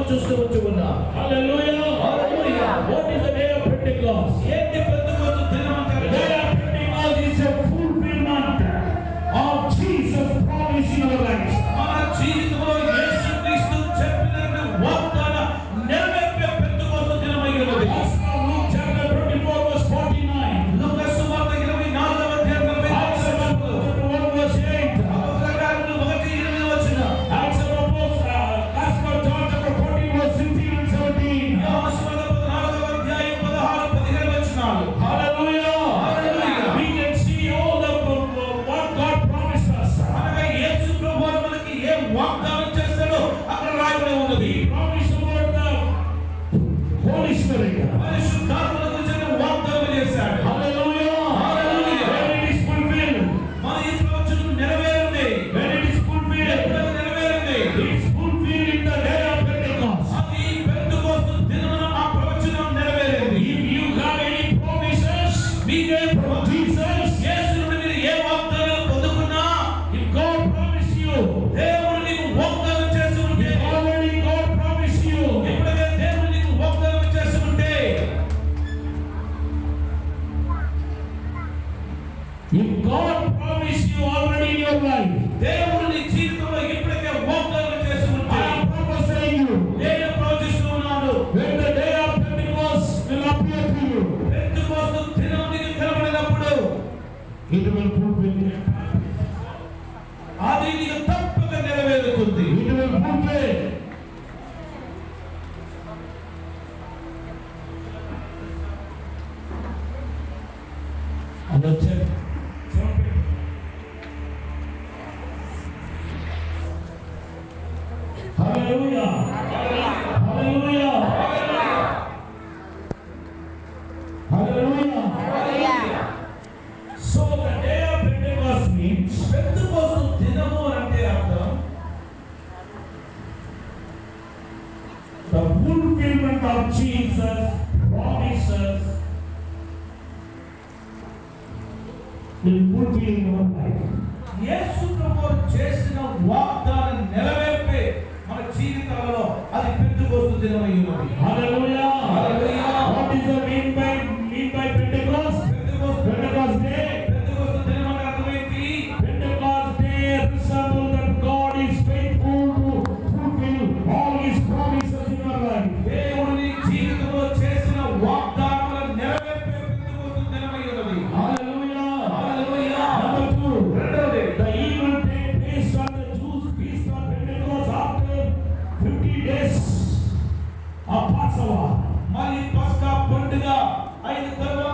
చూస్తూ వచ్చి ఉన్నాం. Hallelujah. Hallelujah. What is the day of Pentecost? ఏంటి పెంతెకోస్తు దినం The అంటే? day of Pentecost is a fulfillment of Jesus' promise in our lives. మన జీవితంలో యేసుక్రీస్తు చెప్పిన వాగ్దాన నెరవేర్పే పెంతెకోస్తు దినమై ఉన్నది. Gospel of Luke chapter 24 verse 49. లూకా సువార్త 24వ అధ్యాయం 44వ వచనం. Chapter 1 verse 8. అపోస్తలుల కార్యములు 1:8 వచనం. Acts of Apostles, Gospel of John chapter 14 verse 16 and 17. యోహాను సువార్త 14వ అధ్యాయం 16, 17 వచనాలు. Hallelujah. Hallelujah. We can see all the what God promised us. అనగా యేసు ప్రభువు మనకి ఏ వాగ్దానం చేస్తాడో అక్కడ రాయబడి ఉన్నది. He promised about the Holy Spirit. పరిశుద్ధాత్మను గురించి వాగ్దానం చేశాడు. Hallelujah. Hallelujah. When it is fulfilled. మన ఈ ప్రవచనం నెరవేరింది. When it is fulfilled. ఎప్పుడు నెరవేరింది? It is fulfilled in the day of Pentecost. అది పెంతెకోస్తు దినమున ఆ ప్రవచనం నెరవేరింది. If you have any promises మీకే from Jesus, యేసు నుండి మీరు ఏ వాగ్దానాలు పొందుకున్నా, if God promised you, దేవుడు నీకు వాగ్దానం చేసి ఉంటే, if already God promised you, ఎప్పుడైతే దేవుడు నీకు వాగ్దానం చేసి ఉంటే, if God promised you already in your life, దేవుడు నీ జీవితంలో ఎప్పుడైతే వాగ్దానం చేసి ఉంటే, I am prophesying you, నేను ప్రవచిస్తూ ఉన్నాను. when the day of Pentecost will appear to you, Pentecost దినం నీకు కనబడినప్పుడు it will fulfill. అది నీకు తప్పక నెరవేరుతుంది. It will fulfill. And the trumpet. Hallelujah. Hallelujah. Hallelujah. So the day of Pentecost means Pentecost దినము అంటే అర్థం the fulfillment of Jesus' promises will fulfill in our life. యేసు ప్రభువు చేసిన వాగ్దానం నెరవేర్పే మన జీవితాలలో అది పెంతెకోస్తు దినమై ఉన్నది. Hallelujah. Hallelujah. What is the mean by Pentecost? Pentecost day. Pentecost దినం అంటే అర్థమేంటి? Pentecost day resembles that God is faithful to fulfill all His promises in our life. దేవుడు నీ జీవితంలో చేసిన వాగ్దానాల నెరవేర్పే పెంతెకోస్తు దినమై ఉన్నది. Hallelujah. హల్లెలూయా. Number 2. రెండవది, The event take place on the Jews' feast of Pentecost after 50 days of Passover. మరి పస్కా పండుగ 5 తర్వాత